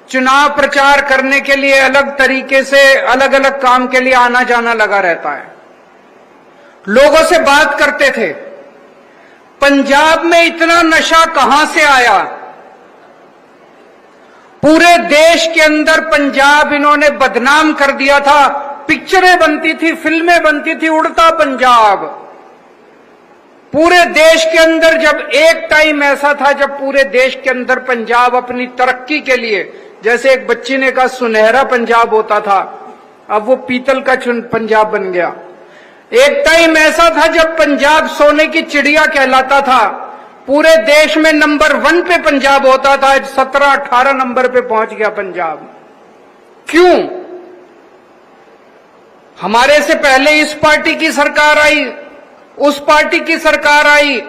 चुनाव प्रचार करने के लिए अलग तरीके से अलग अलग काम के लिए आना जाना लगा रहता है। लोगों से बात करते थे, पंजाब में इतना नशा कहां से आया? पूरे देश के अंदर पंजाब इन्होंने बदनाम कर दिया था। पिक्चरें बनती थी, फिल्में बनती थी, उड़ता पंजाब। पूरे देश के अंदर जब एक टाइम ऐसा था जब पूरे देश के अंदर पंजाब अपनी तरक्की के लिए, जैसे एक बच्ची ने कहा सुनहरा पंजाब होता था, अब वो पीतल का पंजाब बन गया। एक टाइम ऐसा था जब पंजाब सोने की चिड़िया कहलाता था, पूरे देश में नंबर 1 पे पंजाब होता था, 17-18 नंबर पे पहुंच गया पंजाब। क्यों? हमारे से पहले इस पार्टी की सरकार आई, उस पार्टी की सरकार आई।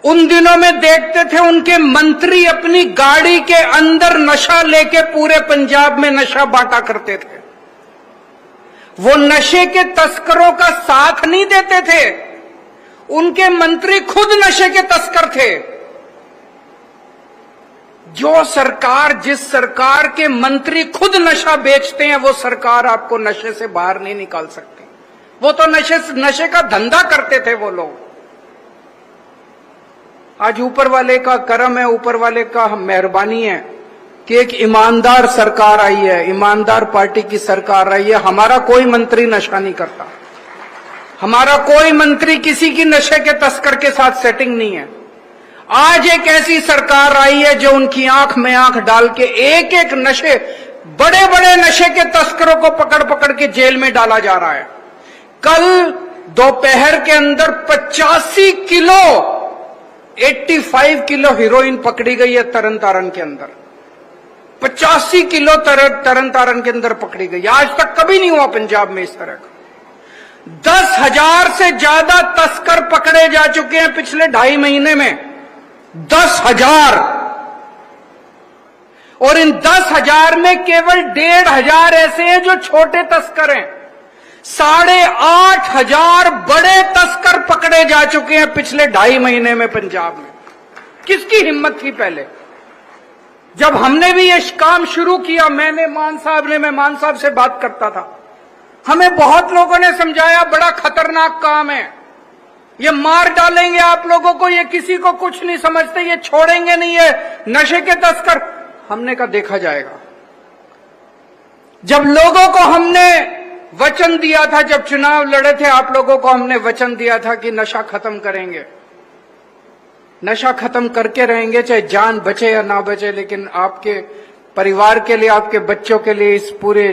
उन दिनों में देखते थे उनके मंत्री अपनी गाड़ी के अंदर नशा लेके पूरे पंजाब में नशा बांटा करते थे। वो नशे के तस्करों का साथ नहीं देते थे, उनके मंत्री खुद नशे के तस्कर थे। जो सरकार, जिस सरकार के मंत्री खुद नशा बेचते हैं, वो सरकार आपको नशे से बाहर नहीं निकाल सकती। वो तो नशे का धंधा करते थे वो लोग। आज ऊपर वाले का करम है, ऊपर वाले का मेहरबानी है कि एक ईमानदार सरकार आई है, ईमानदार पार्टी की सरकार आई है। हमारा कोई मंत्री नशा नहीं करता, हमारा कोई मंत्री किसी की नशे के तस्कर के साथ सेटिंग नहीं है। आज एक ऐसी सरकार आई है जो उनकी आंख में आंख डाल के एक एक नशे, बड़े बड़े नशे के तस्करों को पकड़ पकड़ के जेल में डाला जा रहा है। कल दोपहर के अंदर 85 किलो 85 किलो हीरोइन पकड़ी गई है तरन तारण के अंदर। 85 किलो तरन तारण के अंदर पकड़ी गई। आज तक कभी नहीं हुआ पंजाब में इस तरह का। 10,000 से ज्यादा तस्कर पकड़े जा चुके हैं पिछले 2.5 महीने में। 10,000। और इन 10,000 में केवल 1,500 ऐसे हैं जो छोटे तस्कर हैं। 8,500 बड़े तस्कर पकड़े जा चुके हैं पिछले 2.5 महीने में पंजाब में। किसकी हिम्मत थी पहले? जब हमने भी ये काम शुरू किया, मैं मान साहब से बात करता था, हमें बहुत लोगों ने समझाया बड़ा खतरनाक काम है, ये मार डालेंगे आप लोगों को, ये किसी को कुछ नहीं समझते, ये छोड़ेंगे नहीं, ये नशे के तस्कर। हमने कहा देखा जाएगा। जब लोगों को हमने वचन दिया था, जब चुनाव लड़े थे, आप लोगों को हमने वचन दिया था कि नशा खत्म करेंगे, नशा खत्म करके रहेंगे, चाहे जान बचे या ना बचे, लेकिन आपके परिवार के लिए, आपके बच्चों के लिए, इस पूरे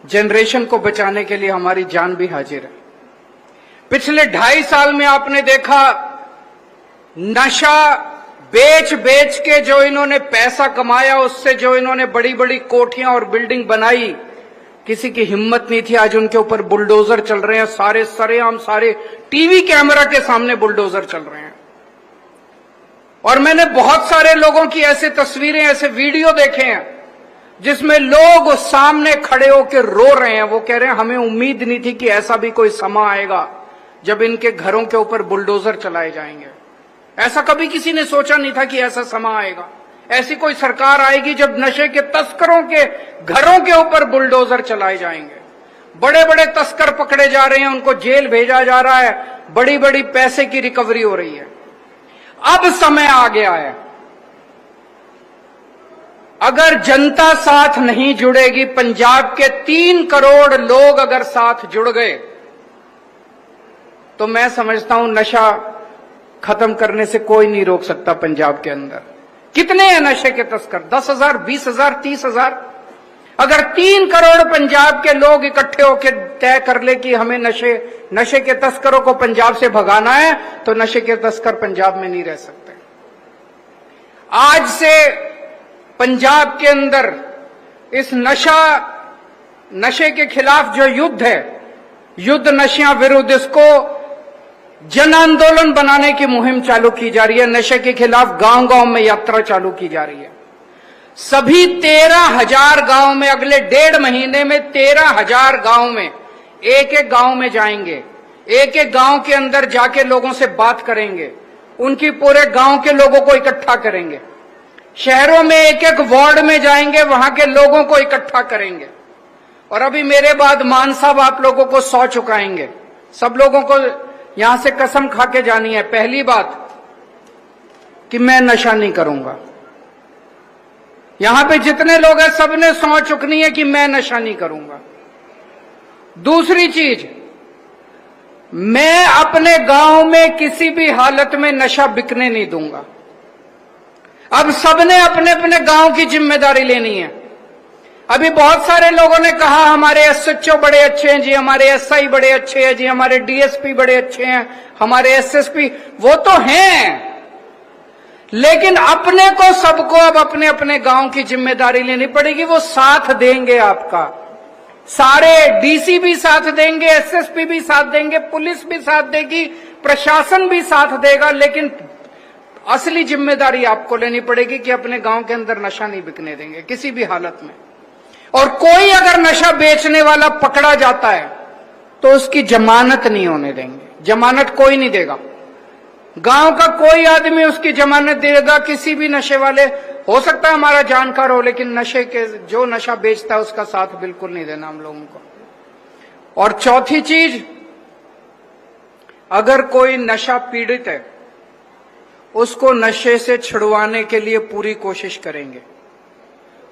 जनरेशन को बचाने के लिए हमारी जान भी हाजिर है। पिछले 2.5 साल में आपने देखा नशा बेच बेच के जो इन्होंने पैसा कमाया, उससे जो इन्होंने बड़ी बड़ी कोठियां और बिल्डिंग बनाई, किसी की हिम्मत नहीं थी। आज उनके ऊपर बुलडोजर चल रहे हैं, सारे सरेआम, सारे टीवी कैमरा के सामने बुलडोजर चल रहे हैं। और मैंने बहुत सारे लोगों की ऐसे तस्वीरें, ऐसे वीडियो देखे हैं जिसमें लोग सामने खड़े होकर रो रहे हैं। वो कह रहे हैं हमें उम्मीद नहीं थी कि ऐसा भी कोई समा आएगा जब इनके घरों के ऊपर बुलडोजर चलाए जाएंगे। ऐसा कभी किसी ने सोचा नहीं था कि ऐसा समा आएगा, ऐसी कोई सरकार आएगी जब नशे के तस्करों के घरों के ऊपर बुलडोजर चलाए जाएंगे। बड़े बड़े तस्कर पकड़े जा रहे हैं, उनको जेल भेजा जा रहा है, बड़ी बड़ी पैसे की रिकवरी हो रही है। अब समय आ गया है, अगर जनता साथ नहीं जुड़ेगी, पंजाब के 3 करोड़ लोग अगर साथ जुड़ गए, तो मैं समझता हूं नशा खत्म करने से कोई नहीं रोक सकता पंजाब के अंदर। कितने हैं नशे के तस्कर? 10,000, 20,000, 30,000? अगर 3 करोड़ पंजाब के लोग इकट्ठे होकर तय कर ले कि हमें नशे के तस्करों को पंजाब से भगाना है, तो नशे के तस्कर पंजाब में नहीं रह सकते। आज से पंजाब के अंदर इस नशे के खिलाफ जो युद्ध है, युद्ध नशिया विरुद्ध, इसको जन आंदोलन बनाने की मुहिम चालू की जा रही है। नशे के खिलाफ गांव गांव में यात्रा चालू की जा रही है। सभी 13,000 गांव में अगले 1.5 महीने में 13,000 गांव में एक एक गांव में जाएंगे, एक एक गांव के अंदर जाके लोगों से बात करेंगे, उनकी पूरे गांव के लोगों को इकट्ठा करेंगे। शहरों में एक एक वार्ड में जाएंगे, वहां के लोगों को इकट्ठा करेंगे। और अभी मेरे बाद मान साहब आप लोगों को 100 चुकाएंगे। सब लोगों को यहां से कसम खा के जानी है, पहली बात कि मैं नशा नहीं करूंगा। यहां पे जितने लोग हैं सबने 100 चुकनी है कि मैं नशा नहीं करूंगा। दूसरी चीज, मैं अपने गांव में किसी भी हालत में नशा बिकने नहीं दूंगा। अब सबने अपने अपने गांव की जिम्मेदारी लेनी है। अभी बहुत सारे लोगों ने कहा हमारे एसएचओ बड़े अच्छे हैं जी, हमारे एसआई बड़े अच्छे हैं जी, हमारे डीएसपी बड़े अच्छे हैं, हमारे एसएसपी, वो तो हैं, लेकिन अपने को सबको अब अपने अपने गांव की जिम्मेदारी लेनी पड़ेगी। वो साथ देंगे आपका, सारे डीसी भी साथ देंगे, एसएसपी भी साथ देंगे, पुलिस भी साथ देगी, प्रशासन भी साथ देगा, लेकिन असली जिम्मेदारी आपको लेनी पड़ेगी कि अपने गांव के अंदर नशा नहीं बिकने देंगे किसी भी हालत में। और कोई अगर नशा बेचने वाला पकड़ा जाता है तो उसकी जमानत नहीं होने देंगे, जमानत कोई नहीं देगा। गांव का कोई आदमी उसकी जमानत देगा किसी भी नशे वाले, हो सकता है हमारा जानकार हो, लेकिन नशे के जो नशा बेचता है उसका साथ बिल्कुल नहीं देना हम लोगों को। और चौथी चीज, अगर कोई नशा पीड़ित है उसको नशे से छुड़वाने के लिए पूरी कोशिश करेंगे।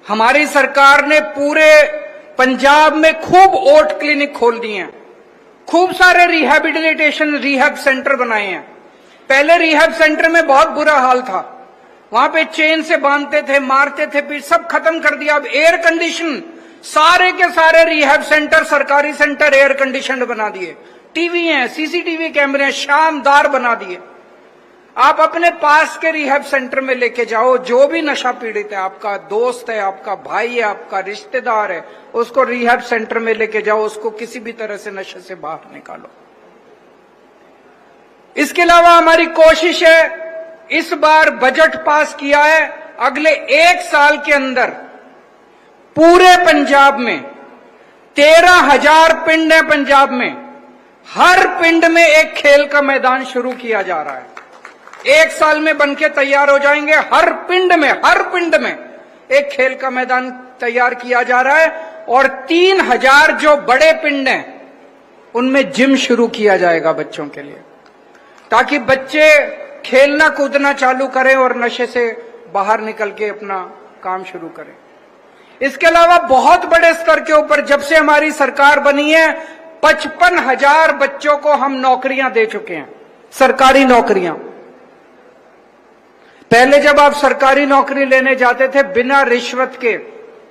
हमारी सरकार ने पूरे पंजाब में खूब ओट क्लिनिक खोल दिए हैं, खूब सारे रिहैबिलिटेशन रिहैब सेंटर बनाए हैं। पहले रिहैब सेंटर में बहुत बुरा हाल था, वहां पे चेन से बांधते थे, मारते थे, फिर सब खत्म कर दिया। अब एयर कंडीशन, सारे के सारे रिहैब सेंटर, सरकारी सेंटर एयर कंडीशन बना दिए, टीवी हैं, सीसीटीवी कैमरे हैं, शानदार बना दिए। आप अपने पास के रिहैब सेंटर में लेके जाओ, जो भी नशा पीड़ित है, आपका दोस्त है, आपका भाई है, आपका रिश्तेदार है, उसको रिहैब सेंटर में लेके जाओ, उसको किसी भी तरह से नशे से बाहर निकालो। इसके अलावा हमारी कोशिश है, इस बार बजट पास किया है, अगले 1 साल के अंदर पूरे पंजाब में 13,000 पिंड है पंजाब में, हर पिंड में एक खेल का मैदान शुरू किया जा रहा है। 1 साल में बनके तैयार हो जाएंगे, हर पिंड में एक खेल का मैदान तैयार किया जा रहा है। और 3,000 जो बड़े पिंड हैं उनमें जिम शुरू किया जाएगा बच्चों के लिए, ताकि बच्चे खेलना कूदना चालू करें और नशे से बाहर निकल के अपना काम शुरू करें। इसके अलावा बहुत बड़े स्तर के ऊपर जब से हमारी सरकार बनी है 55,000 बच्चों को हम नौकरियां दे चुके हैं, सरकारी नौकरियां। पहले जब आप सरकारी नौकरी लेने जाते थे, बिना रिश्वत के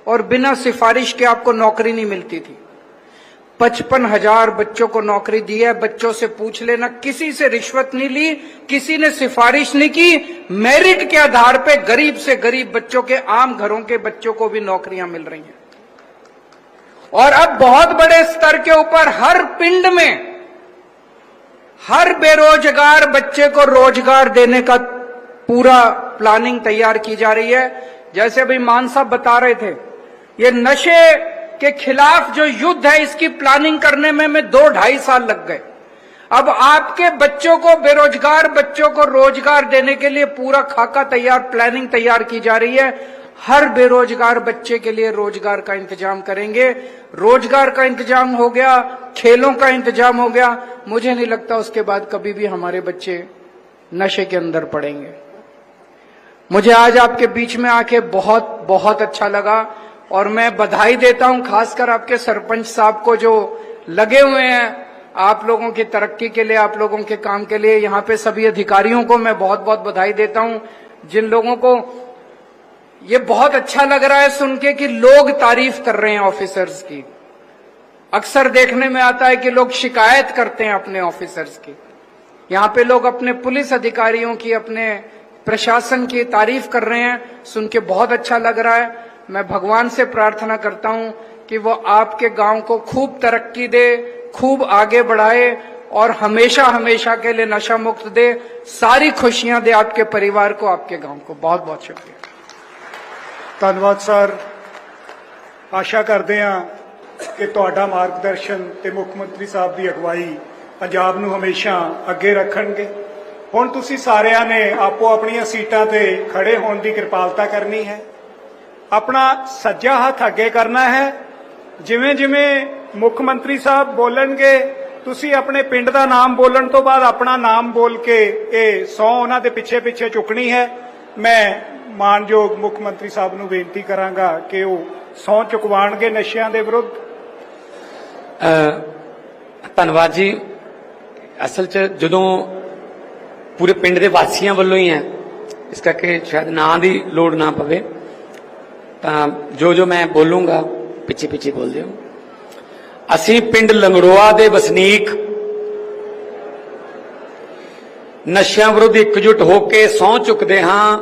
और बिना सिफारिश के आपको नौकरी नहीं मिलती थी। 55,000 बच्चों को नौकरी दी है। बच्चों से पूछ लेना, किसी से रिश्वत नहीं ली, किसी ने सिफारिश नहीं की, मेरिट के आधार पे गरीब से गरीब बच्चों के, आम घरों के बच्चों को भी नौकरियां मिल रही हैं। और अब बहुत बड़े स्तर के ऊपर हर पिंड में हर बेरोजगार बच्चे को रोजगार देने का पूरा प्लानिंग तैयार की जा रही है। जैसे अभी मान साहब बता रहे थे, ये नशे के खिलाफ जो युद्ध है, इसकी प्लानिंग करने में 2-2.5 साल लग गए। अब आपके बच्चों को, बेरोजगार बच्चों को रोजगार देने के लिए पूरा खाका तैयार, प्लानिंग तैयार की जा रही है। हर बेरोजगार बच्चे के लिए रोजगार का इंतजाम करेंगे। रोजगार का इंतजाम हो गया, खेलों का इंतजाम हो गया, मुझे नहीं लगता उसके बाद कभी भी हमारे बच्चे नशे के अंदर पड़ेंगे। मुझे आज आपके बीच में आके बहुत बहुत अच्छा लगा और मैं बधाई देता हूं खासकर आपके सरपंच साहब को जो लगे हुए हैं आप लोगों की तरक्की के लिए, आप लोगों के काम के लिए। यहाँ पे सभी अधिकारियों को मैं बहुत बहुत बधाई देता हूं, जिन लोगों को ये बहुत अच्छा लग रहा है सुन के कि लोग तारीफ कर रहे हैं ऑफिसर्स की। अक्सर देखने में आता है कि लोग शिकायत करते हैं अपने ऑफिसर्स की, यहाँ पे लोग अपने पुलिस अधिकारियों की, अपने प्रशासन की तारीफ कर रहे हैं, सुन के बहुत अच्छा लग रहा है। मैं भगवान से प्रार्थना करता हूं कि वो आपके गांव को खूब तरक्की दे, खूब आगे बढ़ाए और हमेशा हमेशा के लिए नशा मुक्त दे, सारी खुशियां दे आपके परिवार को, आपके गांव को। बहुत बहुत शुक्रिया। धन्यवाद सर। आशा करते हैं कि ਤੁਹਾਡਾ मार्गदर्शन ਤੇ मुख्यमंत्री साहब की अगवाई पंजाब ਨੂੰ हमेशा अगे रखणगे ਹੁਣ ਤੁਸੀਂ ਸਾਰਿਆਂ ਨੇ ਆਪੋ ਆਪਣੀਆਂ ਸੀਟਾਂ ਤੇ ਖੜੇ ਹੋਣ ਦੀ ਕਿਰਪਾਲਤਾ ਕਰਨੀ ਹੈ। ਆਪਣਾ ਸੱਜਾ ਹੱਥ ਅੱਗੇ ਕਰਨਾ ਹੈ। ਜਿਵੇਂ ਜਿਵੇਂ ਮੁੱਖ ਮੰਤਰੀ ਸਾਹਿਬ ਬੋਲਣਗੇ ਤੁਸੀਂ ਆਪਣੇ ਪਿੰਡ ਦਾ ਨਾਮ ਬੋਲਣ ਤੋਂ ਬਾਅਦ ਆਪਣਾ ਨਾਮ ਬੋਲ ਕੇ ਇਹ ਸਹੁੰ ਉਹਨਾਂ ਦੇ ਪਿੱਛੇ ਪਿੱਛੇ ਚੁੱਕਣੀ ਹੈ। ਮੈਂ ਮਾਨਯੋਗ ਮੁੱਖ ਮੰਤਰੀ ਸਾਹਿਬ ਨੂੰ ਬੇਨਤੀ ਕਰਾਂਗਾ ਕਿ ਉਹ ਸਹੁੰ ਚੁਕਵਾਉਣਗੇ ਨਸ਼ਿਆਂ ਦੇ ਵਿਰੁੱਧ। ਧੰਨਵਾਦ ਜੀ। ਅਸਲ 'ਚ ਜਦੋਂ ਪੂਰੇ ਪਿੰਡ ਦੇ ਵਾਸੀਆਂ ਵੱਲੋਂ ਹੀ ਹੈ, ਇਸ ਕਰਕੇ ਸ਼ਾਇਦ ਨਾਂ ਦੀ ਲੋੜ ਨਾ ਪਵੇ, ਤਾਂ ਜੋ ਮੈਂ ਬੋਲੂੰਗਾ ਪਿੱਛੇ ਪਿੱਛੇ ਬੋਲ ਦਿਓ। ਅਸੀਂ ਪਿੰਡ ਲੰਗੜੋਆ ਦੇ ਵਸਨੀਕ ਨਸ਼ਿਆਂ ਵਿਰੁੱਧ ਇਕਜੁੱਟ ਹੋ ਕੇ ਸਹੁੰ ਚੁੱਕਦੇ ਹਾਂ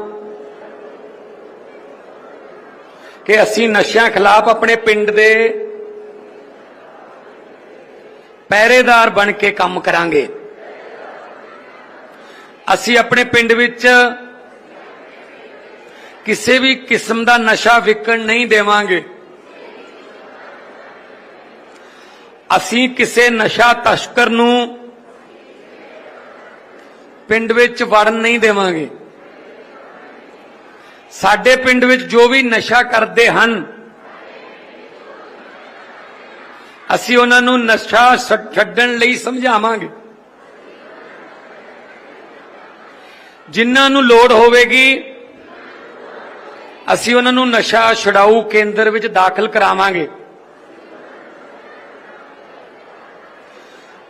ਕਿ ਅਸੀਂ ਨਸ਼ਿਆਂ ਖਿਲਾਫ ਆਪਣੇ ਪਿੰਡ ਦੇ ਪਹਿਰੇਦਾਰ ਬਣ ਕੇ ਕੰਮ ਕਰਾਂਗੇ। ਅਸੀਂ ਆਪਣੇ ਪਿੰਡ ਵਿੱਚ ਕਿਸੇ ਵੀ ਕਿਸਮ ਦਾ ਨਸ਼ਾ ਵਿਕਣ ਨਹੀਂ ਦੇਵਾਂਗੇ। ਅਸੀਂ ਕਿਸੇ ਨਸ਼ਾ ਤਸਕਰ ਨੂੰ ਪਿੰਡ ਵਿੱਚ ਵੜਨ ਨਹੀਂ ਦੇਵਾਂਗੇ। ਸਾਡੇ ਪਿੰਡ ਵਿੱਚ ਜੋ ਵੀ ਨਸ਼ਾ ਕਰਦੇ ਹਨ, ਅਸੀਂ ਉਹਨਾਂ ਨੂੰ ਨਸ਼ਾ ਛੱਡਣ ਲਈ ਸਮਝਾਵਾਂਗੇ। ਜਿਨ੍ਹਾਂ ਨੂੰ ਲੋੜ ਹੋਵੇਗੀ ਅਸੀਂ ਉਹਨਾਂ ਨੂੰ ਨਸ਼ਾ ਛੁਡਾਊ ਕੇਂਦਰ ਵਿੱਚ ਦਾਖਲ ਕਰਾਵਾਂਗੇ।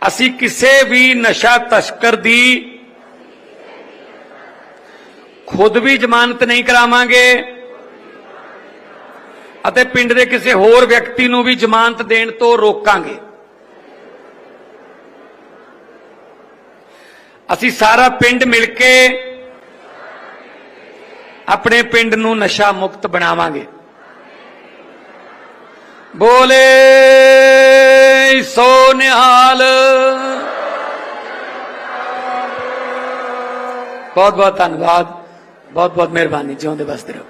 ਅਸੀਂ ਕਿਸੇ ਵੀ ਨਸ਼ਾ ਤਸਕਰ ਦੀ ਖੁਦ ਵੀ ਜ਼ਮਾਨਤ ਨਹੀਂ ਕਰਾਵਾਂਗੇ ਅਤੇ ਪਿੰਡ ਦੇ ਕਿਸੇ ਹੋਰ ਵਿਅਕਤੀ ਨੂੰ ਵੀ ਜ਼ਮਾਨਤ ਦੇਣ ਤੋਂ ਰੋਕਾਂਗੇ। ਅਸੀਂ ਸਾਰਾ ਪਿੰਡ ਮਿਲ ਕੇ ਆਪਣੇ ਪਿੰਡ ਨੂੰ ਨਸ਼ਾ ਮੁਕਤ ਬਣਾਵਾਂਗੇ। ਬੋਲੇ ਸੋ ਨਿਹਾਲ। ਬਹੁਤ ਬਹੁਤ ਧੰਨਵਾਦ, ਬਹੁਤ ਬਹੁਤ ਮਿਹਰਬਾਨੀ। ਜਿਉਂਦੇ ਵਸਦੇ ਰਹੋ।